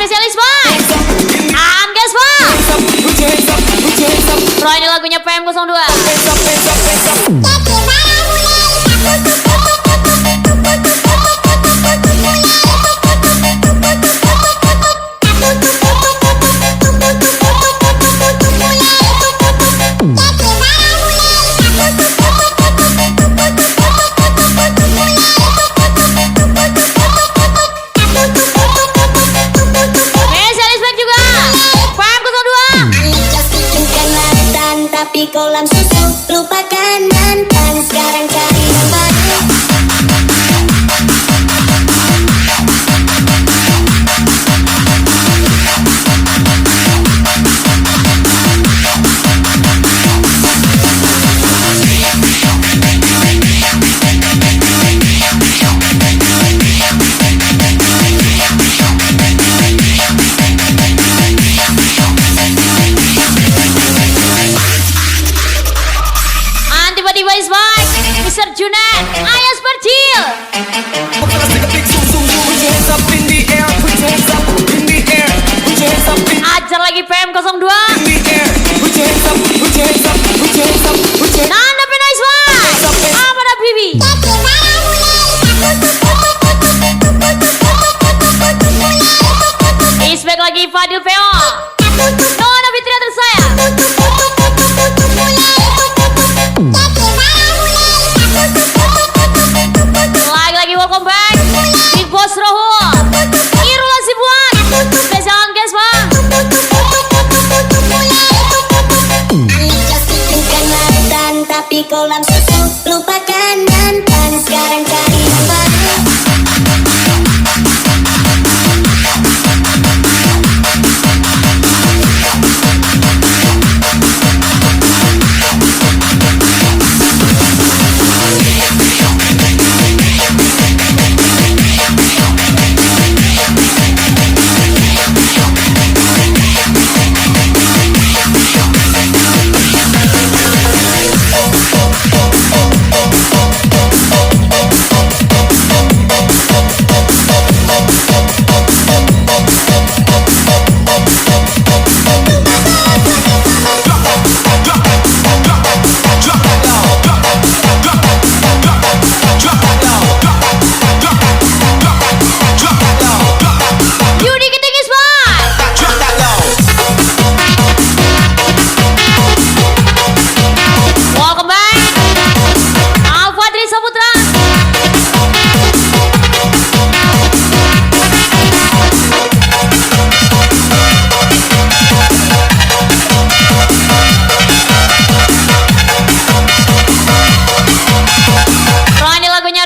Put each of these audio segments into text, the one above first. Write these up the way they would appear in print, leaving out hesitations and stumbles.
spesialis boy. Angges boy. Bro, ini lagunya PM02. Tapi kolam susu lupakan mantan, sekarang cari yang baru. Mr. Junet, Ayas Percil. Ajar lagi PM02. Nana Penais Boy, Amanda Bibi. Isbek lagi Fadil PO. Nona Fitria tersayang. Lagi welcome back Big Boss Rohul, Irula Sibuan, spesial Angges Bang. Tapi kolam susu lupakan mantan, sekarang cari yang baru.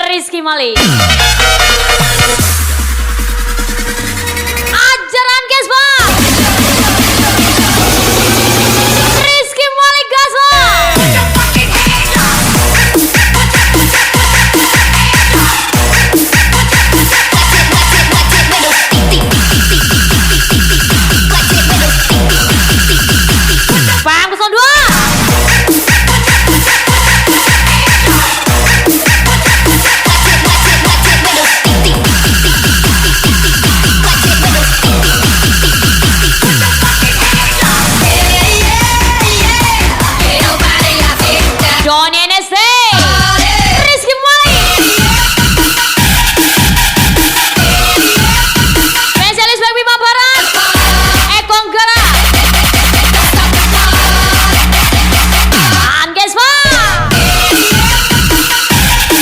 Rizky Mali. Ajaran guys bang. Rizky Mali gas bang. PM02. Johnny NSC, Rizky Mali, spesialis Back Bima Barat, Eko Anggara, Angges Bang,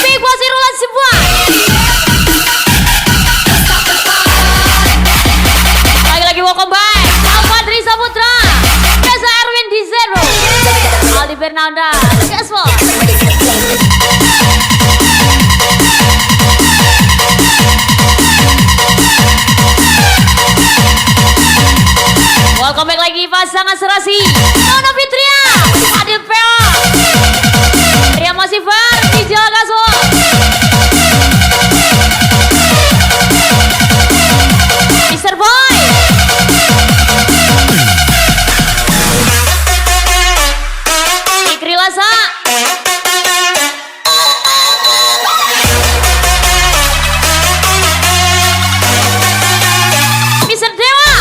Big Boss Irula Sibuan, lagi-lagi welcome back, Alfadri Saputra, Desa Erwin di Zero, Aldi Bernanda, guys bang. Welcome back lagi pasangan serasi Nona Fitria, Adil Peo, Ria Masifar, Dijal Gaso, Mr. Boy, Ikri Lasa, Mr. Dewa,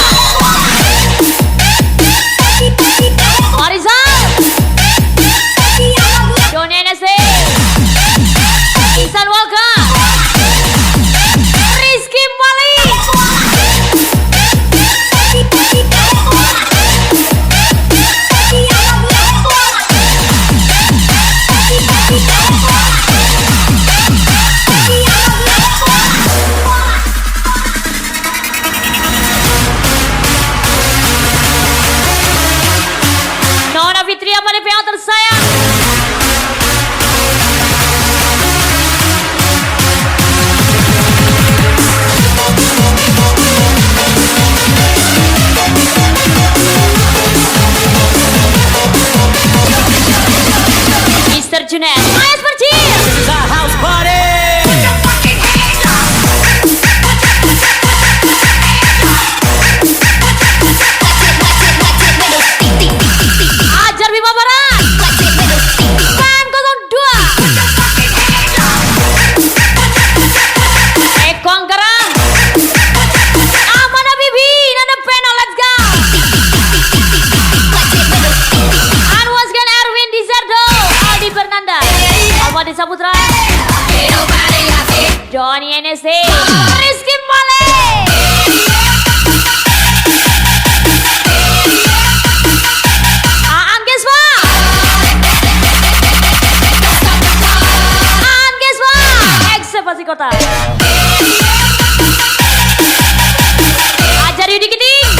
Johnny NSC, Rizky Malik, Aan Geswa, Aan Geswa, Eksepasi Kota, Ajar Yudi Kiting,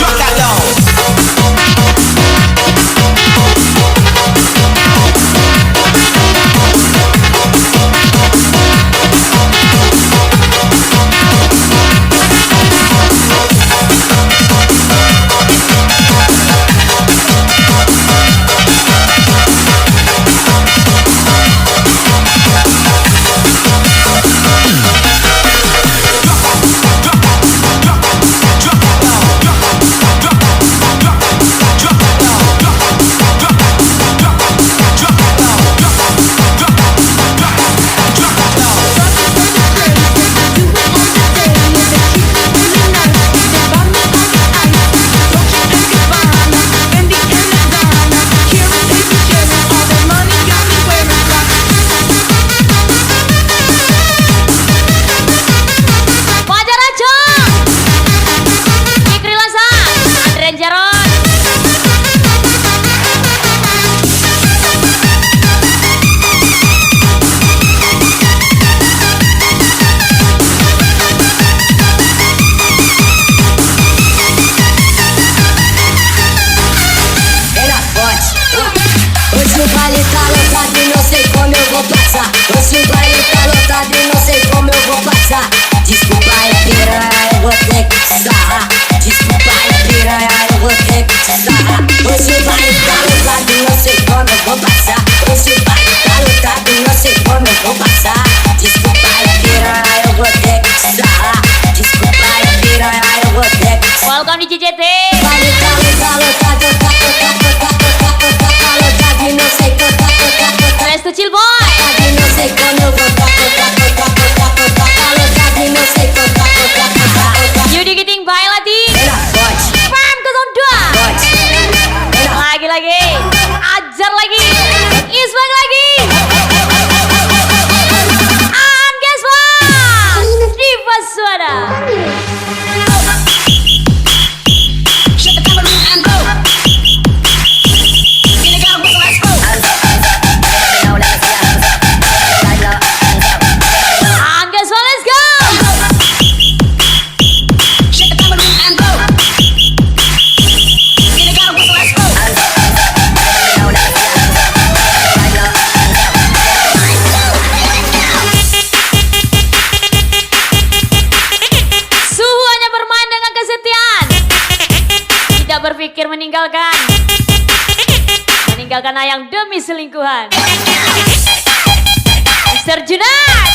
Drop that low. Desculpa aí, piranha, eu vou ter que te sarrar. Desculpa aí, piranha, eu vou ter que te sarrar. Você vai estar lotado, não sei como eu vou passar. Você vai estar lotado, não sei como eu vou passar. Desculpa aí, piranha, eu vou ter que te sarrar. Desculpa aí, piranha, eu vou ter que te sarrar. Welcome di JT, Vai estar lotado, e não sei como. Resto Chill Boy, E não sei como eu vou Yudi Kiting Bailati, Pode, Pam ke 02, pode. lagi, ajar lagi, Isbang lagi, Aan Geswa, Diva Suara. Shut the camera and go. Sini kau buka let's go. Aan Geswa, let's go. Shut the camera and go. Sini kau buka let's go. Suhu hanya bermain dengan kesetiaan, tidak berpikir meninggalkan ayang demi selingkuhan. Mr. Junat,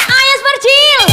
Ayas Percil,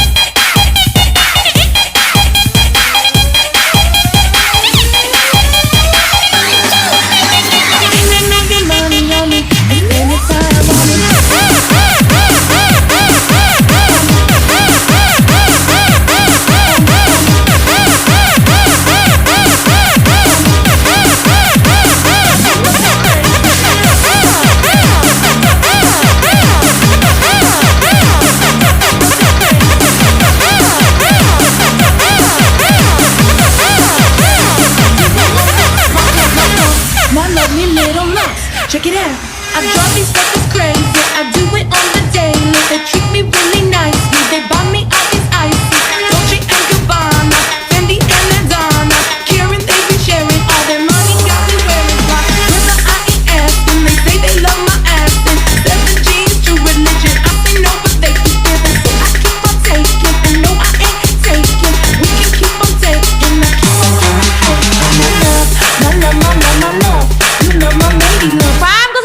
My lovely little love, check it out. I drive these suckers crazy. I do it on the daily. They treat me really nicely. They buy me all these ices. Dolce and Gabbana, Fendi and Madonna. Karen, they be sharing all their money. Got me wearing fly. Whether I ain't asking, they say they love my ass. And 7 G's to religion. I say no, but they keep giving. So I keep on taking. And no, I ain't taking. We can keep on taking. I keep on taking. My love, my love, my love, my love. You love my lady love. Pam 02,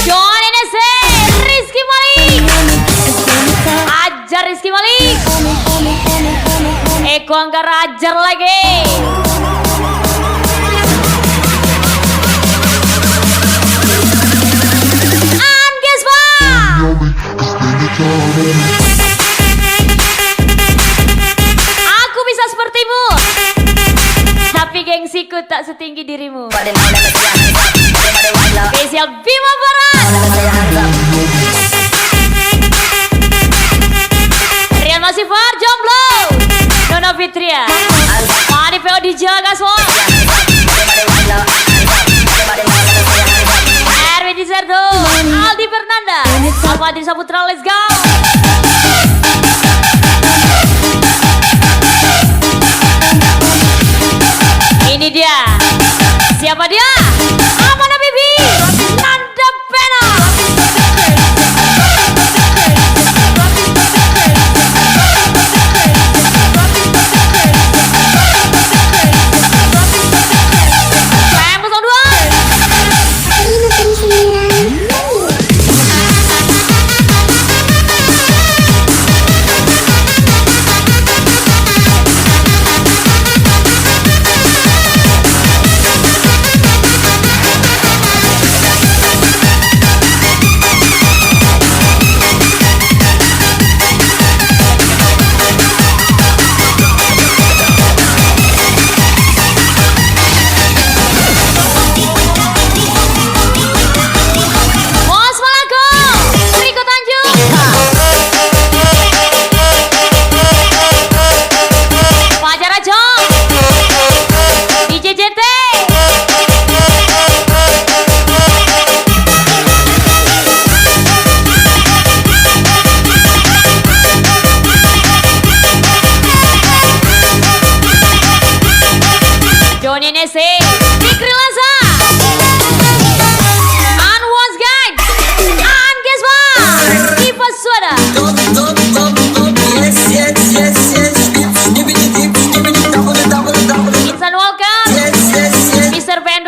John NSC, Rizky Malik, ajar Rizky Malik, Eko Anggara ajar lagi. Aan Gespa, setinggi dirimu. Spesial Bima Barat. Rian masih far jomblo. Nona Fitria. Mani PO dijaga semua. Erwin Dizerdo. Aldi Fernanda. Alfadri Saputra, let's go. Ini dia. Siapa dia? Amanda Bibi. Nanda Pena.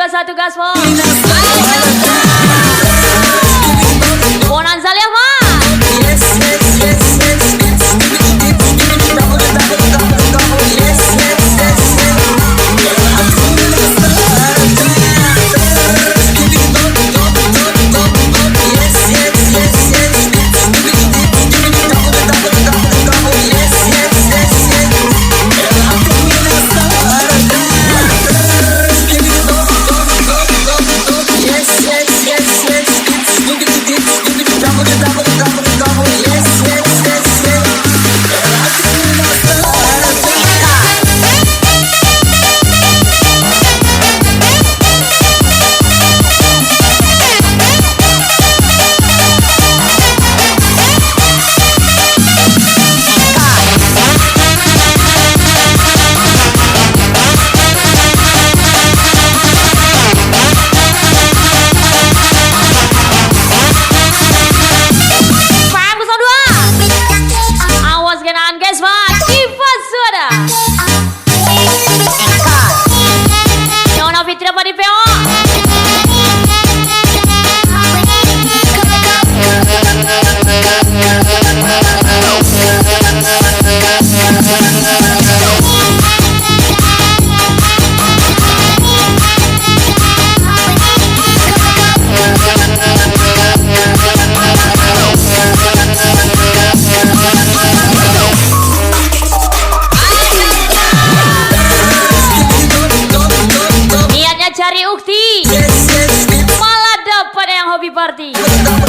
Satu gaspol. Bonanza Leva.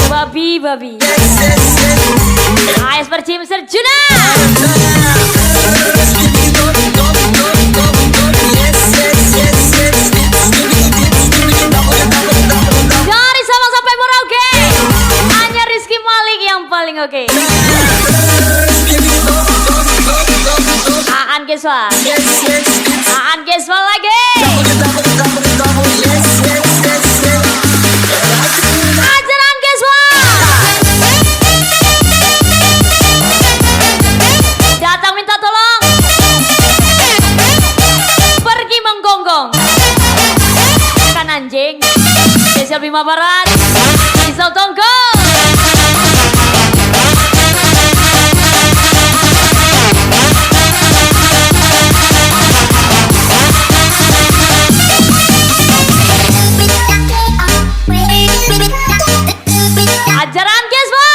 Party babi AS Percim Serjuna. Dari Sabang sampai Merauke hanya Rizky Malik yang paling oke. Aan Geswa lagi. Anjing spesial Bima Barat Isau Tongko. Ajaran Geswa.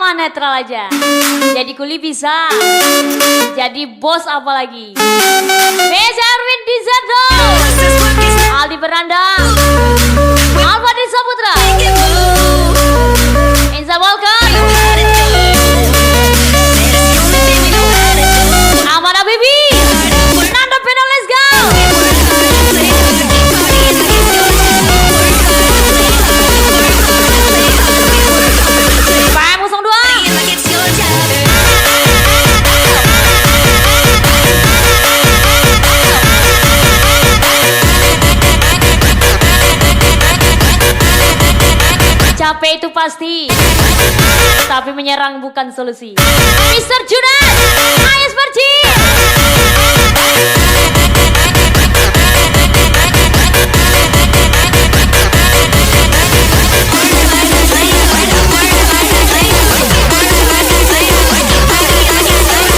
mah netral aja. Jadi kuli bisa, jadi bos apalagi. Beza Erwin Dizardo, Aldi Beranda, Alfadri Saputra, Inza Walker, Amanda Bibi, Nanda Pena, let's go. PM 02. Capek itu pasti, tapi menyerang bukan solusi. Mr. Judas, Ayas Perci.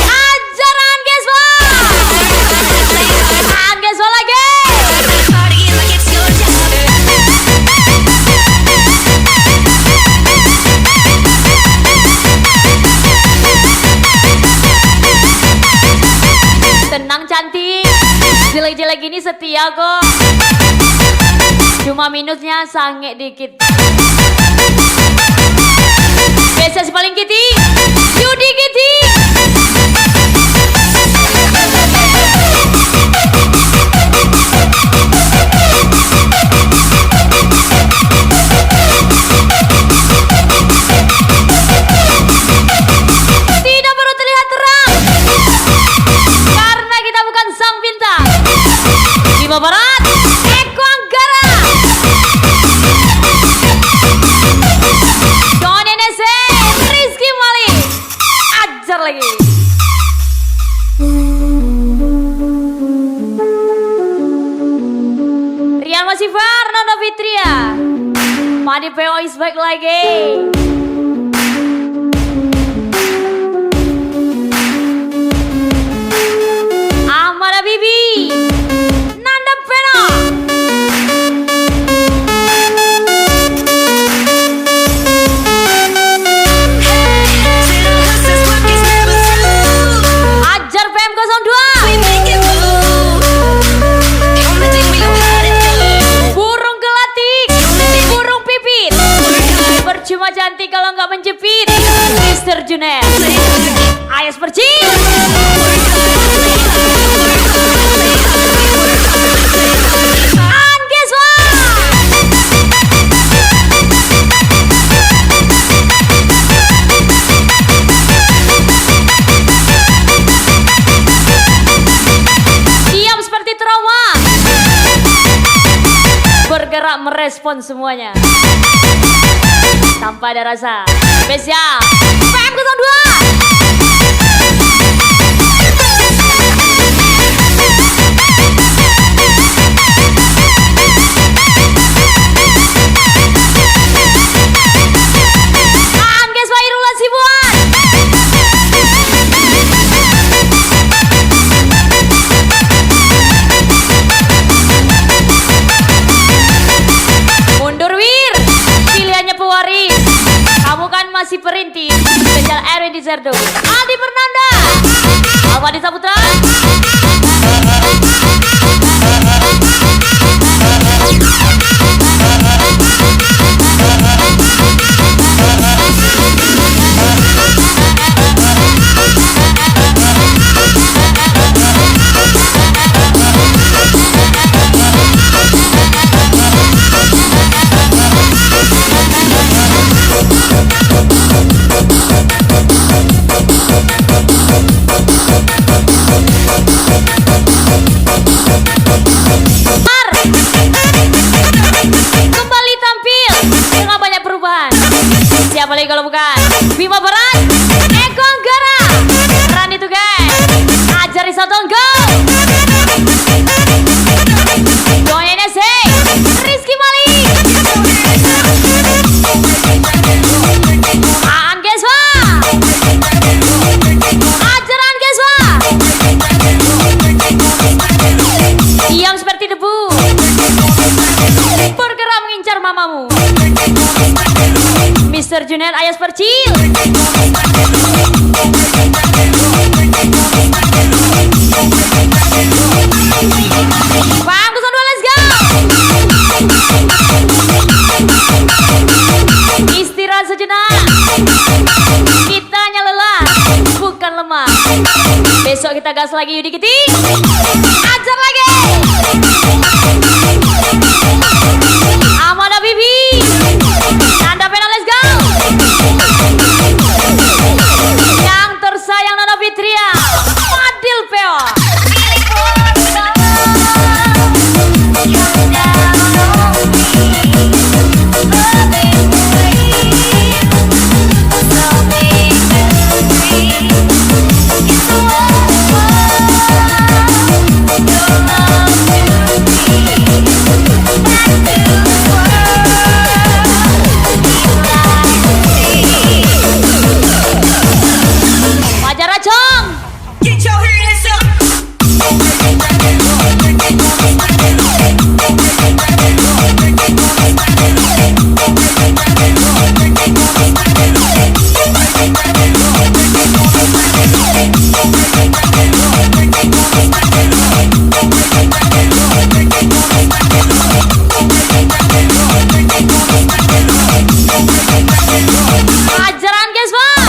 Ajaran Geswa, Geswa lagi. Tenang cantik, jelek-jelek ini setia kok. Cuma minusnya sange dikit. Biasa paling kiti, Yudi kiti. Tidak perlu terlihat terang, karena kita bukan sang bintang. Bima Barat, Eko Anggara, Don NSC, Rizky Mali. Ajar lagi. Rian Masifar, Nanda Fitria, Madi PO is back lagi. Amanda Bibi, Nanda Pena, Ajar PM 02. Burung gelatik, burung pipit, percuma cantik kalau nggak menjepit. Mr. Junet, Ayas Perci. Angeswa. Diam seperti trauma, bergerak merespon semuanya tanpa ada rasa. Spesial PM 02. Angeswa Irul Hasibuan. Mundur Wir, pilihannya pewaris. Kamu kan masih perintis. Spesial Erwin Dizardo, Aldi Fernanda, Alfadri Saputra. Kembali tampil dengan banyak perubahan. Siapa lagi kalau bukan Bima Barat, Eko Anggara, Rani tuh guys, Ajari Satonggo, Don NSC, Rizky Mali, Angeswa, Ajaran Angeswa. Diam seperti debu, bergerak mengincar mamamu. Mr. Junet Ayas Percil. Paham ke dua, let's go. Istirahat sejenak. Kita hanya lelah, bukan lemah. Besok kita gas lagi, Yudi Kiti. Ajar lagi. Amanda Bibi. Nanda Pena, let's go. Yang tersayang Nana Fitria, Fadil Peo. Fajar Acong. Get your hands up. Ajaran guys, Pak.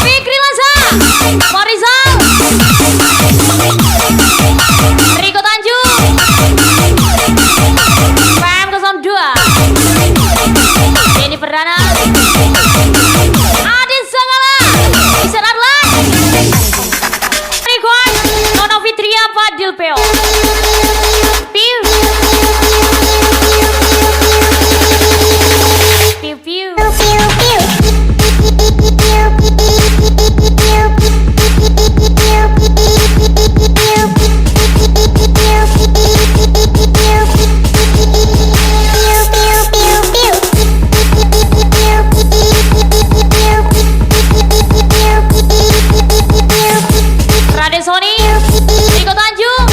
Fikri Lasa, Marizal, Riko Tanjung, PM02, Denny Perdana, Adin Sanggala, Isan Arlan, Rikuan, Nono Fitria, Fadil Peo. Piu. Piu piu. Raden Sony, Riko Tanjung.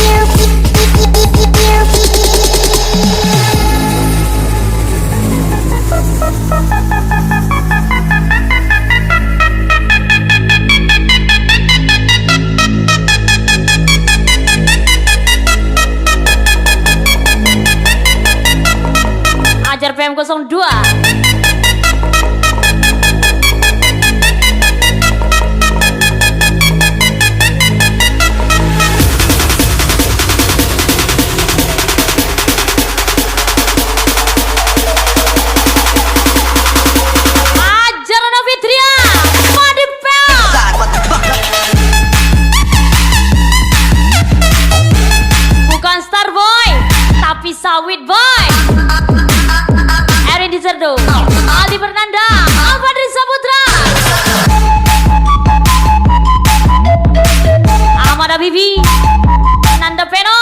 Ajar PM02. Ajar Nana Fitria, Fadil Peo. Bukan Star Boy, tapi Sawit Boy. Erin Dizerdo, Aldi Fernanda, Alfadri Saputra, Amanda Bibi, Nanda Peno,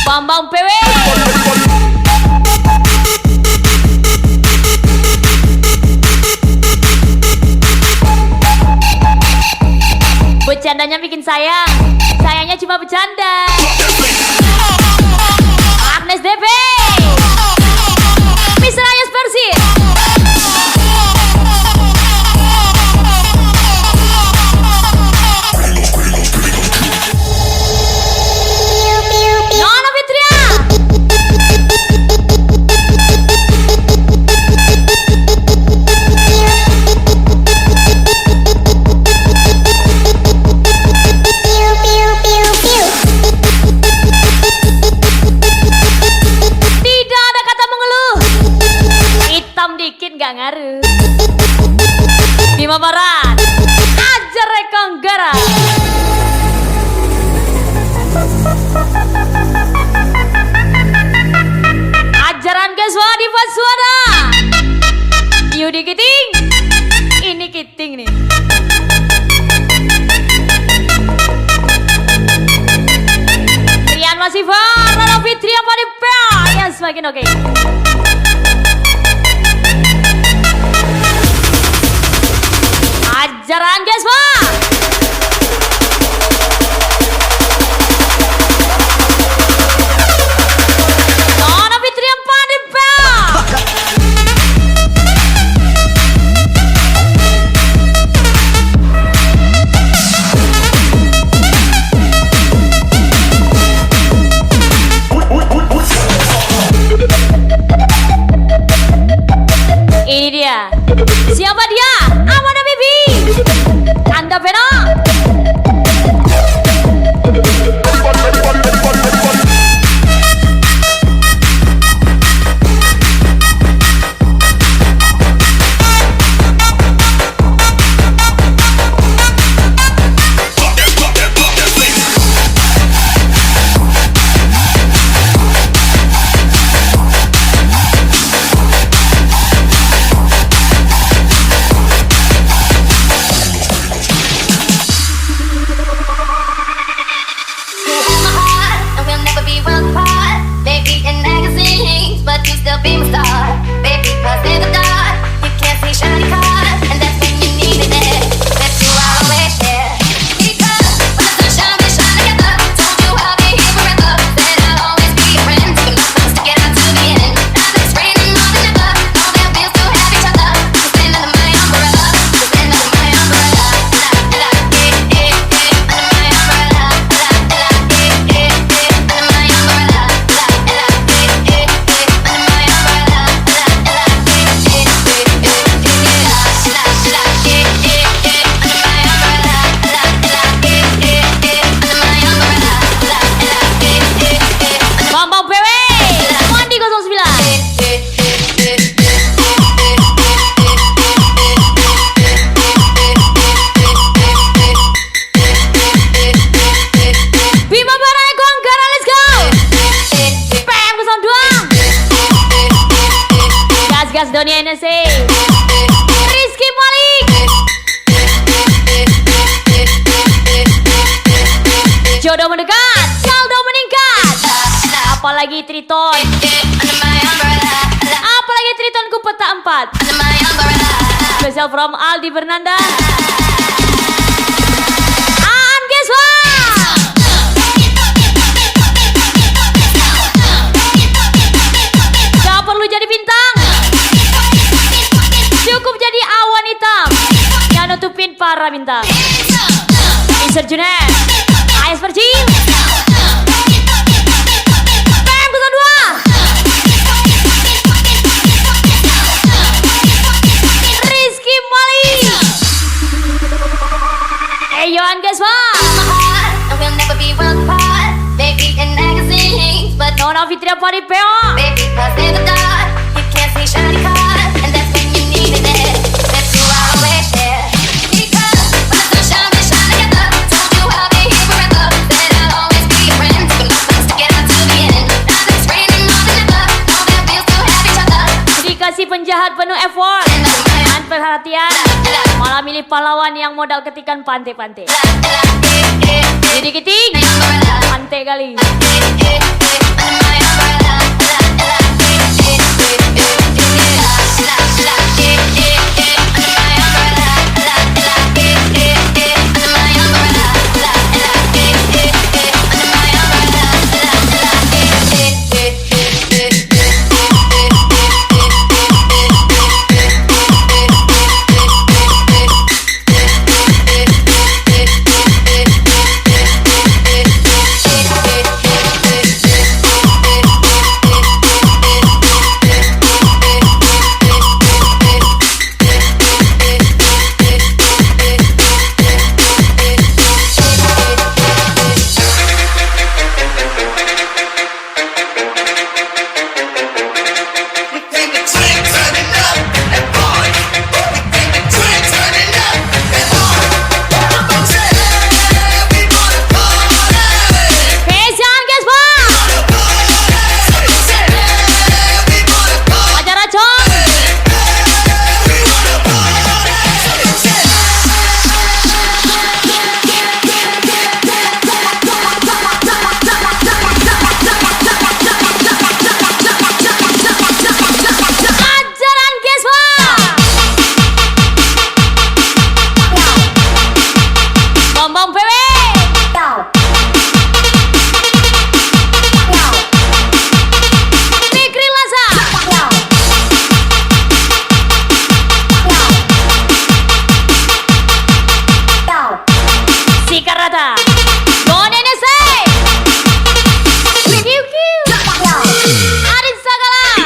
Bambang PW, bercandanya bikin sayang, sayangnya cuma bercanda. Agnes DP, Mr. Ayas Persir, Nona Fitria, tidak ada kata mengeluh. Hitam dikit gak ngaruh. Bima Barat, Ajar Rekonggara. Ajaran Geswa di Suara. Yudi Kiting, ini Kiting nih. Rian Masifar, Nana Fitria, Fadil Peo. Yang semakin oke. Ajaran guys, Saldo mendekat, saldo meningkat. Apalagi Triton, apalagi Tritonku peta 4. Special from Aldi Bernanda. Geswa. Gak perlu jadi bintang, cukup jadi awan hitam yang nutupin para bintang. Insert Junet, AS Percil, PM 02, Rizky Mali, Eyoan Geswa, Nona Fitria Paripeo. Dikasih penjahat penuh effort dan perhatian, malah milih pahlawan yang modal ketikan pantai-pantai. Jadi keting, pantai kali.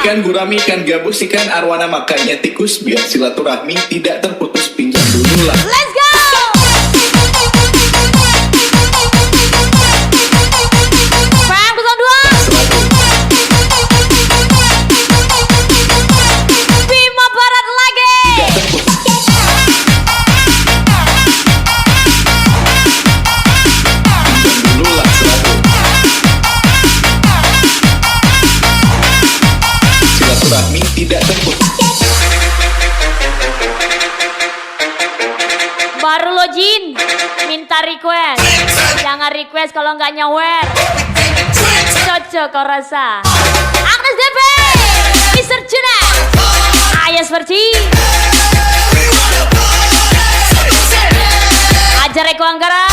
Ikan gurami, ikan gabus, ikan arwana, makanya tikus biar silaturahmi tidak terputus. Pinjam dulu lah. Let's go. Frank 02, Bima Barat lagi. Pinjam dulu lah 100. Silaturahmi tidak terputus. Baru lo Jin, minta request. Jangan request kalau nggak nyawer. Cocok kau rasa. Agnes DP, Mr. Junet, Ayas Perci, Ajar Eko Anggara,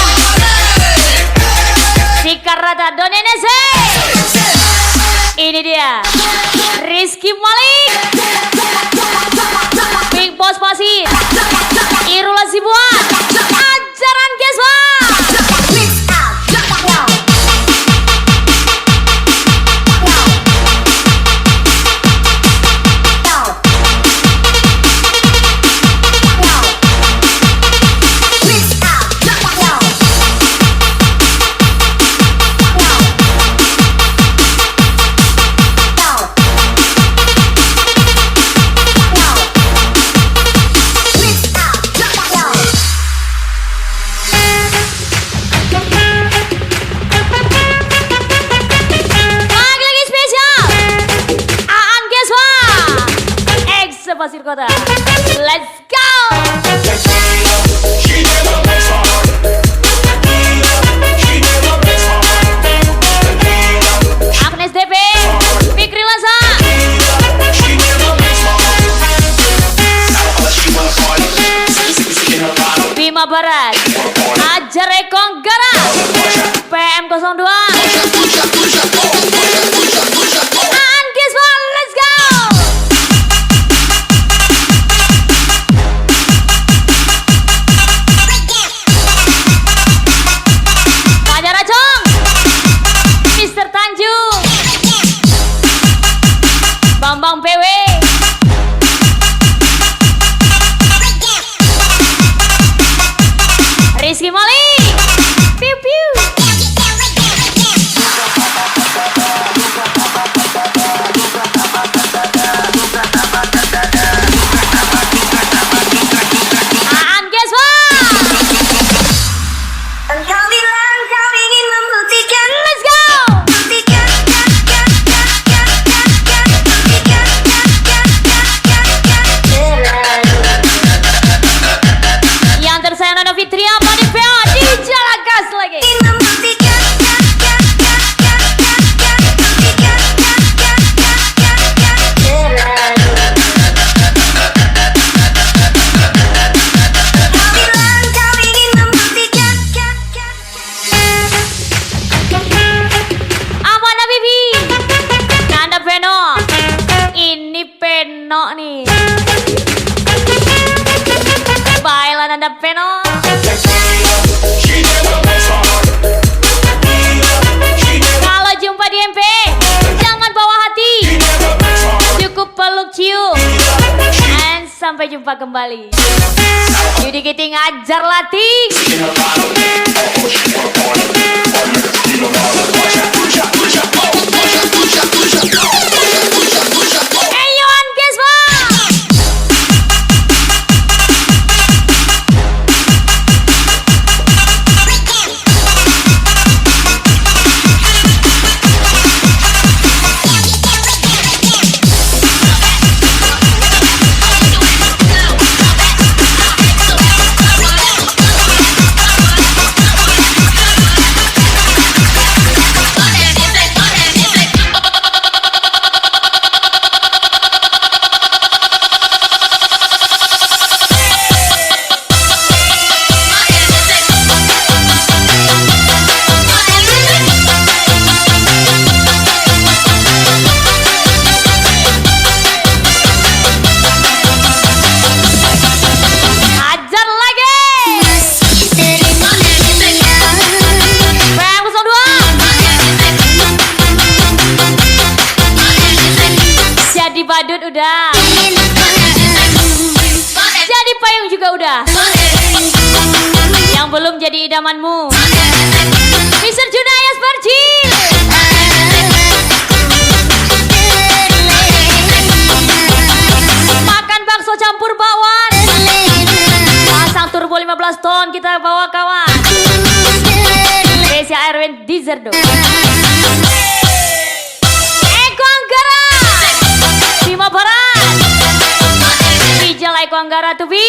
Sikar Rata Donenese. Ini dia Rizky Malik, Big Boss Pasir, Irula Sibuan, Ajaran Geswa. Rizky Malik. Piu piu. Aan Geswa. Engkau bilang kau ingin membuktikan. Let's go. Yang tersayang Nona Fitria Manipea di Jalakas lagi. Apa Bibi? Nanda Peno. Ini Peno nih. Baiklah Nanda Peno. Kalau jumpa di MP, jangan bawa hati. Cukup peluk cium. And sampai jumpa kembali. Yudi Kiting ajar latih. Ayoan Geswa. Ajar lagi. PM02. Jadi badut udah. Jadi payung juga udah. Yang belum jadi idamanmu. Mr. Junayas Berjil. Makan bakso campur bakwan. Pasang turbo 15 ton kita bawa kawan. Spesial Erwin Dizerdo. Eko Anggara. Bima Barat. Rijal Eko Anggara Tubi.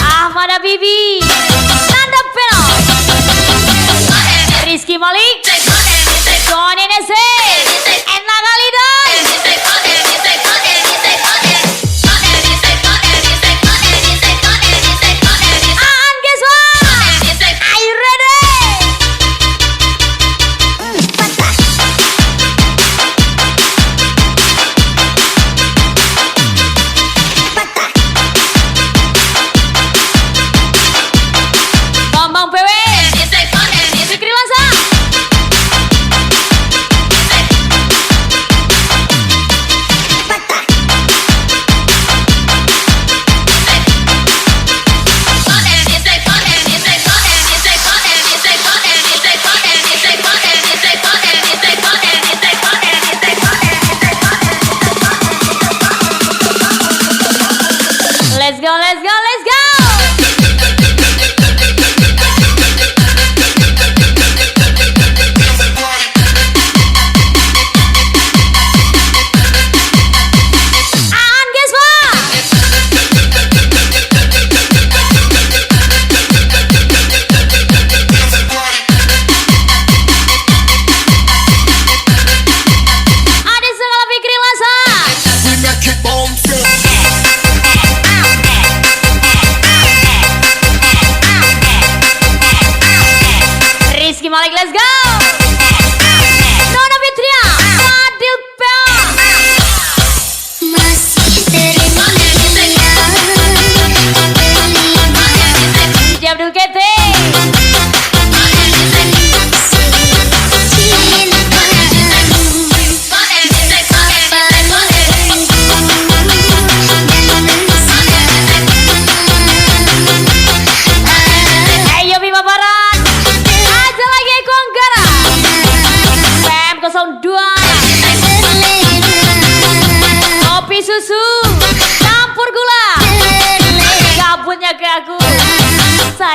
Ahmad Habibi. Nanda Peno. Rizky Malik. Tony Nese. Enak kali dong. Aan Geswa. Are you ready? Bambang PW. Fikri Lansa. Let's go, let's go, let's go. Aan Geswa. Ada segala Fikri Lasa.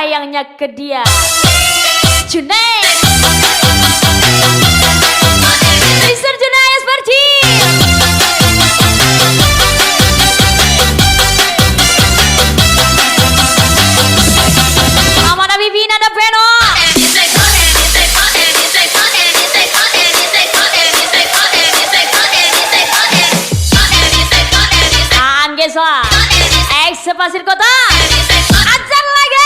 sayangnya ke dia. Junai, Mr. Junai Esparci. Mama Nabi Vina ada Beno. Anggeswa, ex Pasir Kota. Ajar lagi.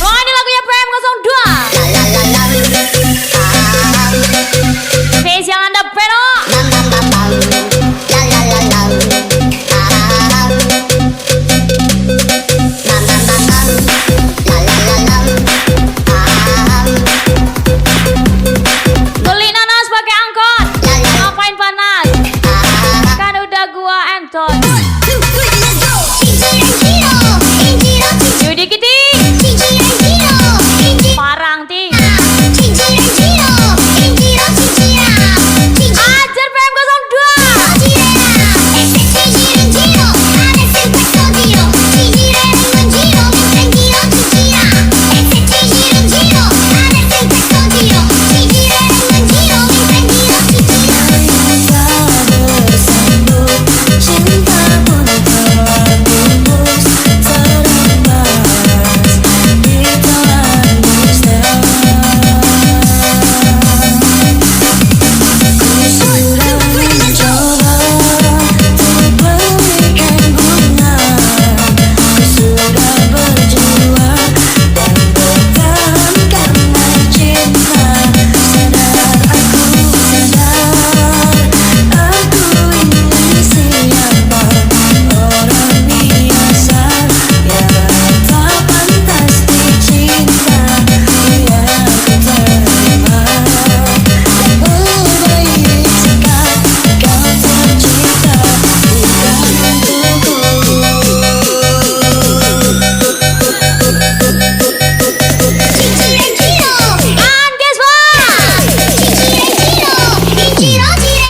Wah, ini lagunya PM02. Spesial Anda Beno. Beli nanas pakai angkot. Ngapain panas? Kan udah gua entot. Yudi Kitty. Parang ti. Ajar PM02.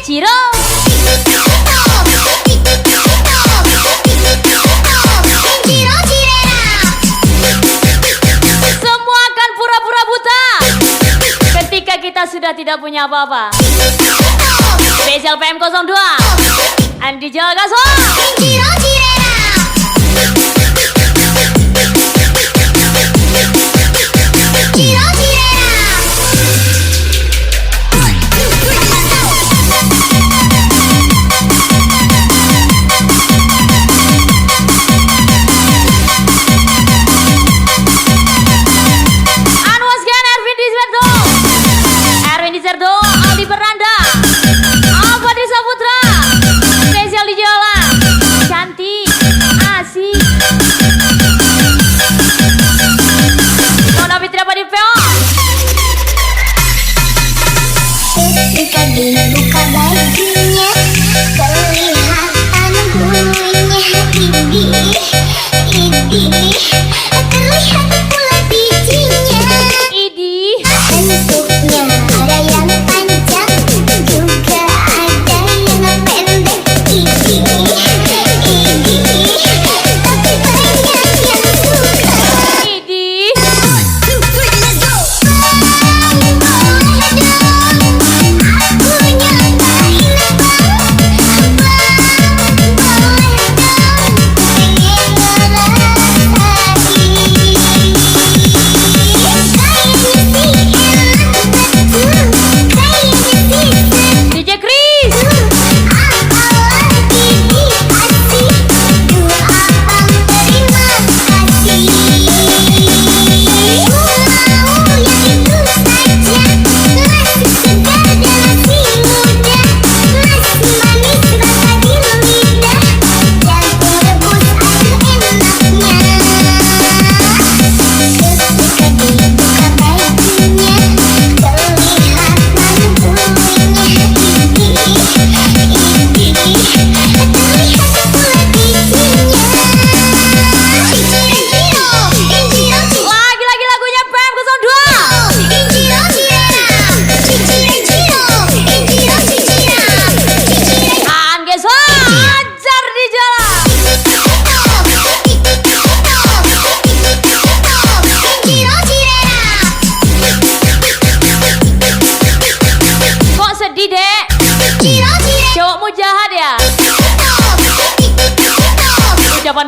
Ciro. Semua akan pura-pura buta ketika kita sudah tidak punya apa-apa. Spesial PM02 Andi Jagaso. Erwin Dizerdo, Aldi Beranda, Alfa Desa Putra, spesial di jalan.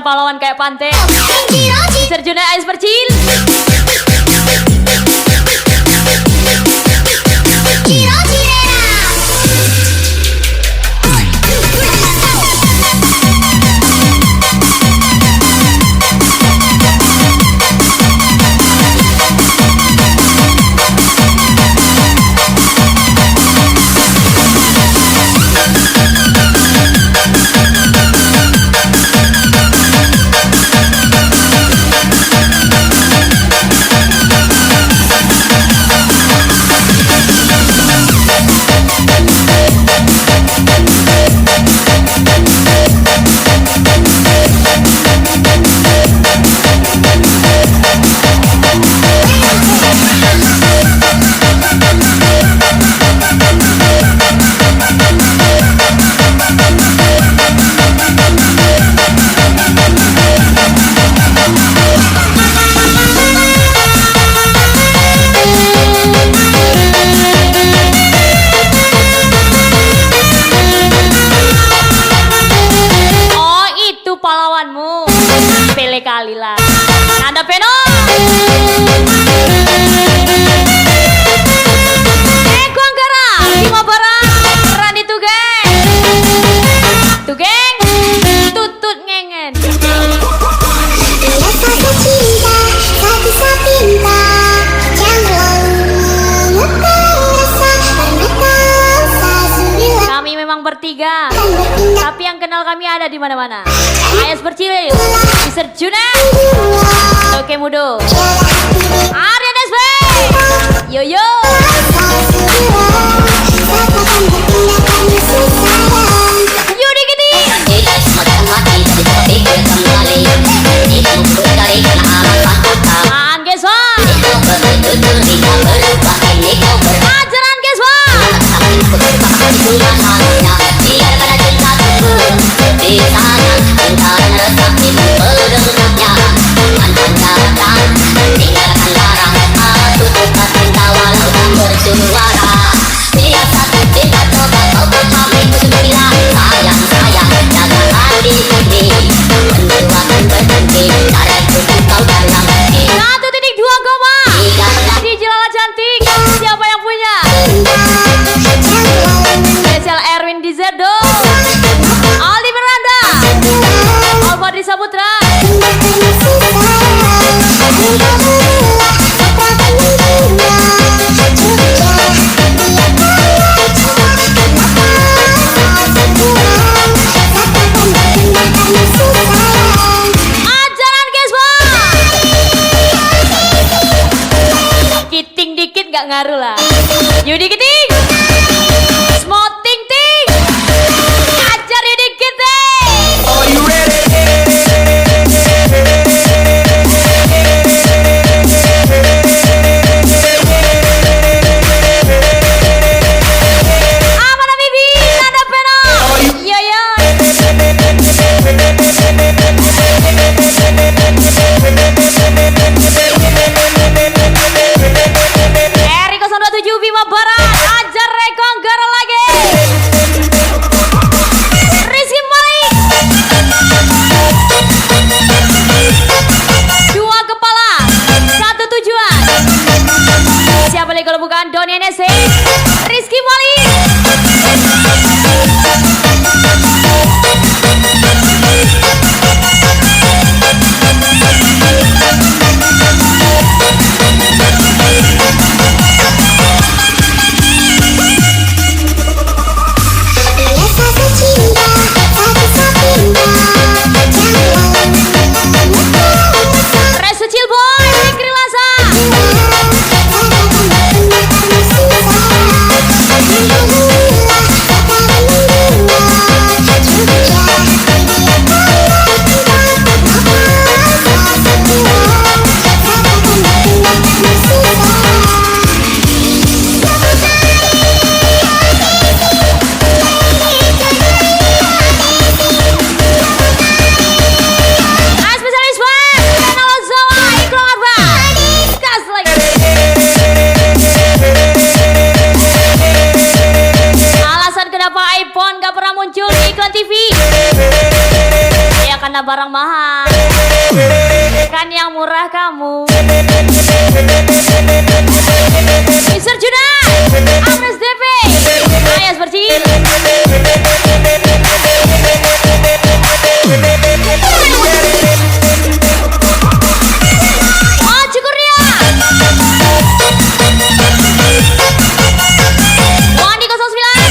pahlawan kayak pantai. Serjuna Ais Percil. Pahlawanmu Pele kali lah Nanda Peno Kuangkara Bima Barat Rani Tugeng Tugeng Tutut ngengen Rasa cinta tak bisa pinta jangan mengekang rasa karena tak sudah Kami memang bertiga tapi yang kenal kami ada di mana-mana. Ais Percil, Mr. Juna, Oke Mudo, Aryan SB, Yoyo, Yudi Giti, Maan Geswa, Ajaran Geswa, di Jelala Cantik, siapa yang punya? Spesial Erwin Dizerdo, Aldi Miranda, Alfadri Saputra, Ajaran Geswa. Kiting dikit gak ngaruh lah. Yudi Kiting, Smoting Ting, ajar Yudi Kiting. Are you ready? Amanah Bibi, Nanda Peno, Yoyo, Eri 027 Bima Barat, Kan yang murah kamu. Mr. Juna, Agnes DP, Ayas Bersin. Maju Korea. Wandi 09.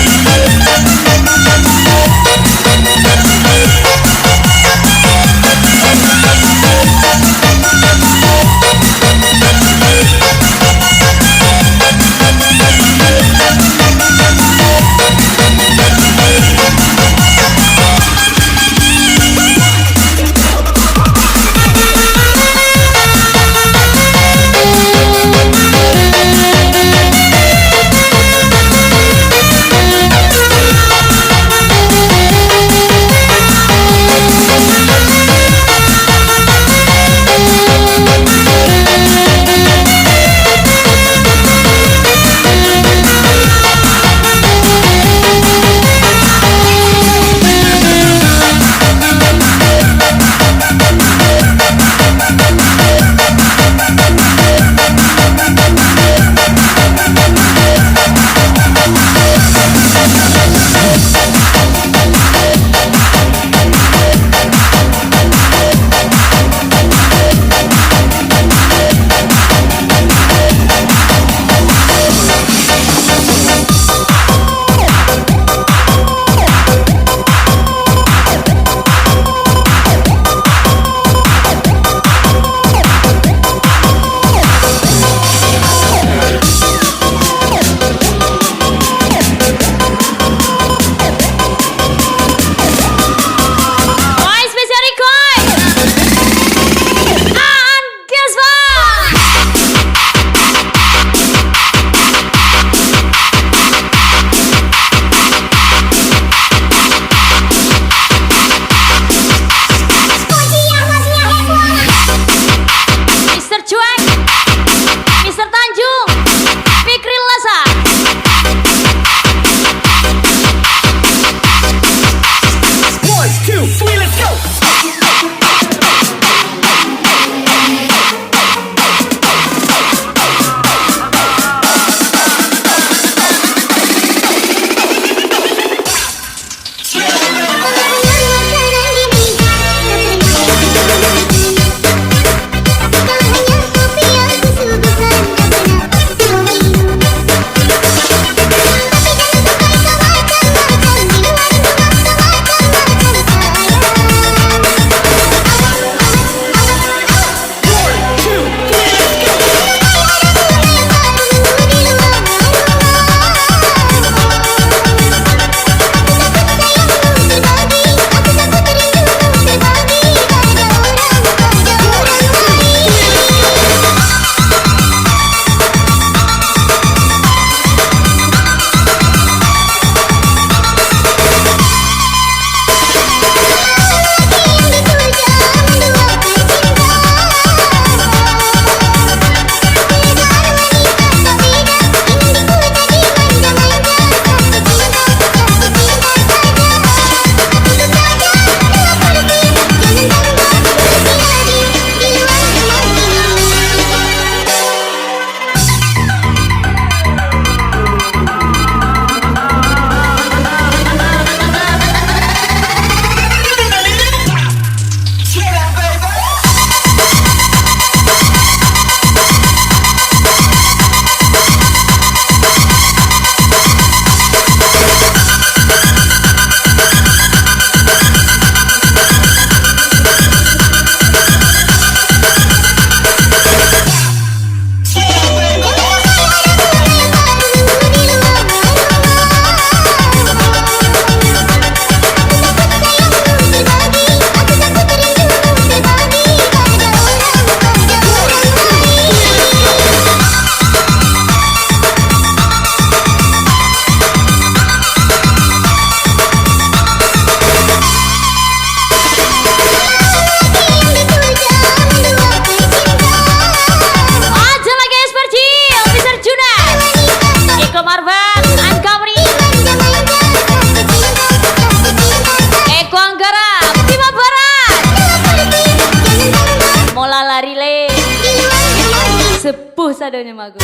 Sepuh sadonya mago.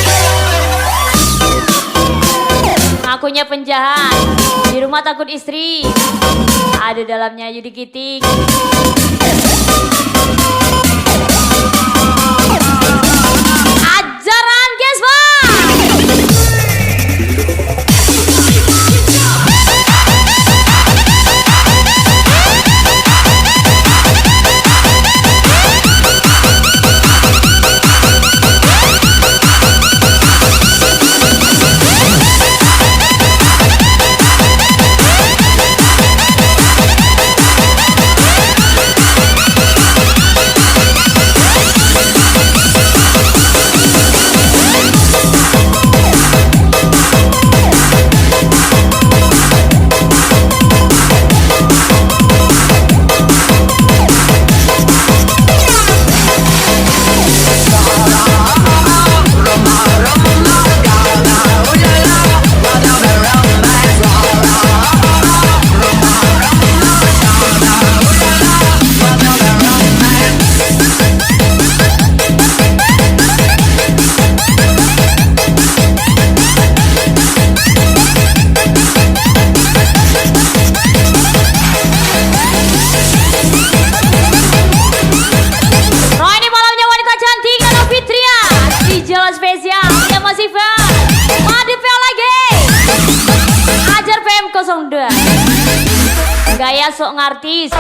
Ngakunya penjahat, di rumah takut istri. Ada dalamnya Yudi Kiting. Ajaran guys, gaya sok ngartis,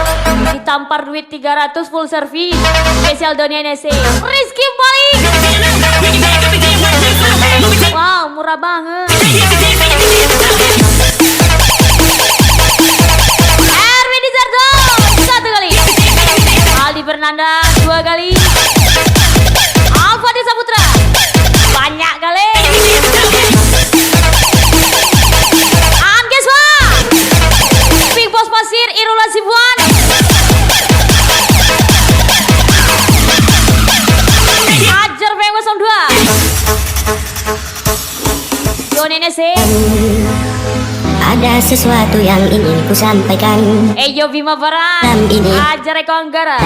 ditampar duit 300 full service, spesial Doni NSC, Rizky balik. Wow, murah banget. Erwin Dizardo 1 kali, Aldi Fernanda 2 kali, Alfa Desa Putra banyak kali. Pasir Irula Sibuan. Ajar PM02 Doni NSC. Ada sesuatu yang ingin ku sampaikan. Eyo Bima Barat. Malam ini Ajar Eko Anggara.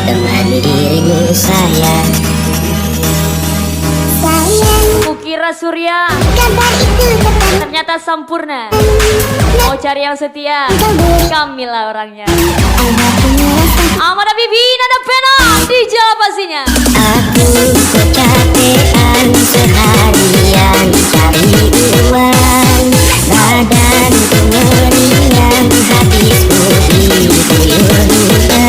temani dirimu sayang. Kukira Surya, Kabar itu tetap ternyata sempurna. Mau cari yang setia, Kamila orangnya. Ahmad Bibi nada pena di jalan pastinya. Aku kecapean seharian cari uang, badanku meriang, hatiku diguyur duka.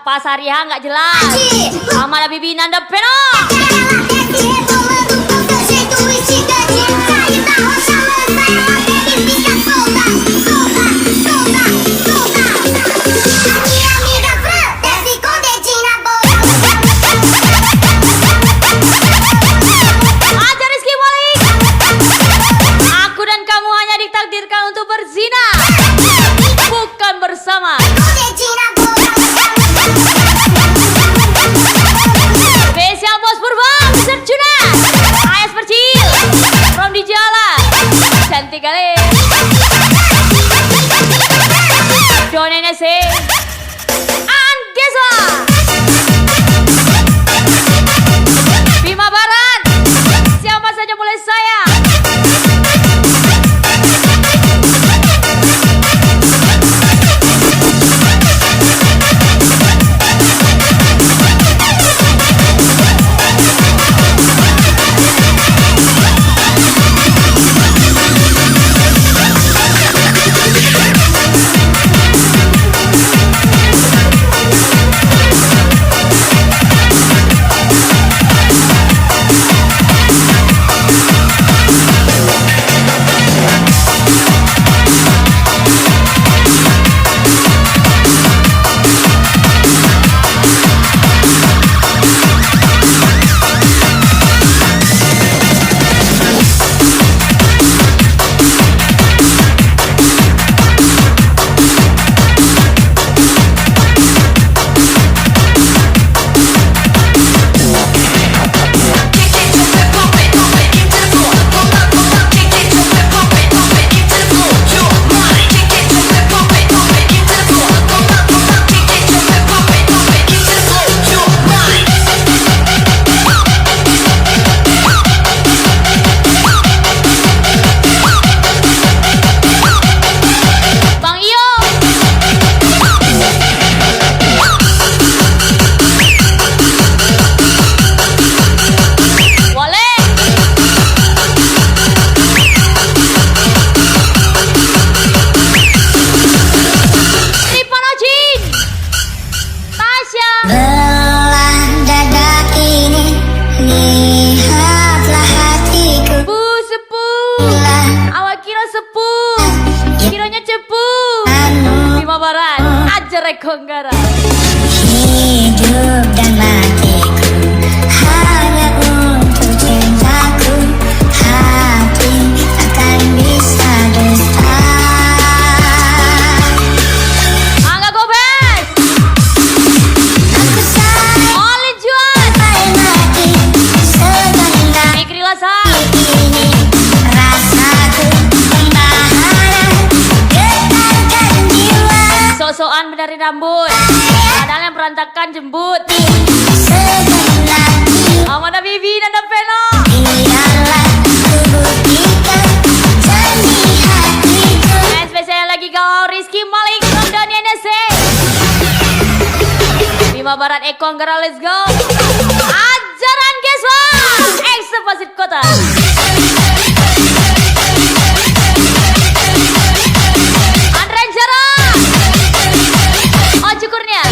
Pasariha nggak jelas. Sama ada Bibi Nanda Peno. Aja Rizky Malik. Aku dan kamu hanya ditakdirkan untuk berzina, bukan bersama. Spesial Bos Purba, Mr. Juna, AS Percil, From di Jalan, cantik kali. Don NSC, Angesa, Bima Barat, siapa saja boleh saya. Konggara. Hidup dan matiku hanya untuk cintaku. Hati takkan bisa dusta. Angga Gobes, Aku sayang Olin Juan, mati segenap Fikri Lasa, ini. Rasaku pembaharan getarkan jiwa. sosokan benerin rambut, padahal yang berantakan jembut. Segenap Amanda Bibi Nanda Peno. biarlah ku buktikan janji hatiku. Dan spesial lagi kau Rizky Malik from Doni NSC. Bima Barat Eko Anggara, let's go. Ajaran Geswa, Eksepasit Kota. Andre Jara, oh cukurnya.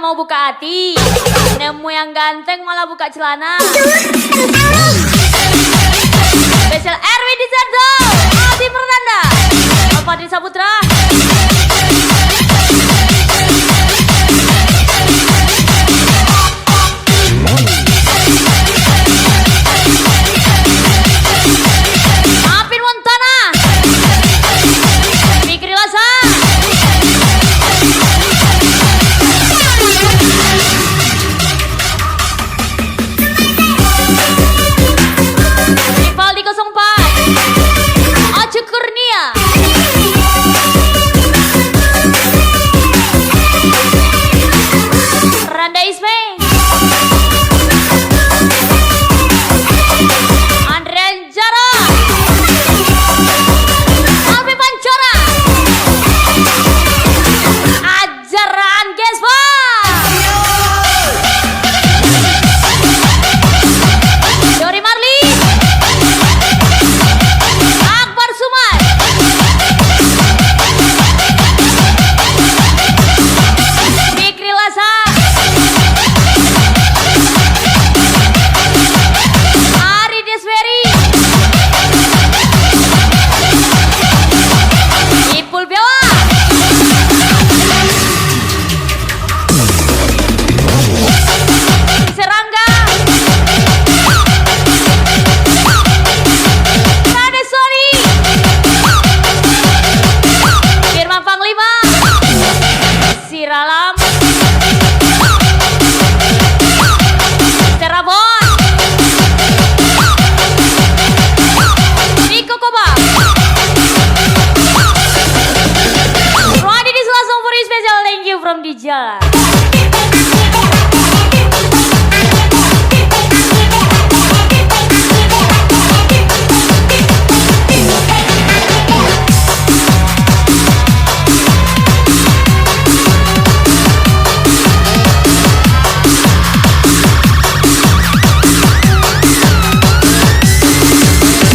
mau buka hati. Nemu yang ganteng malah buka celana. Spesial Erwin Disardo, Adi Pernah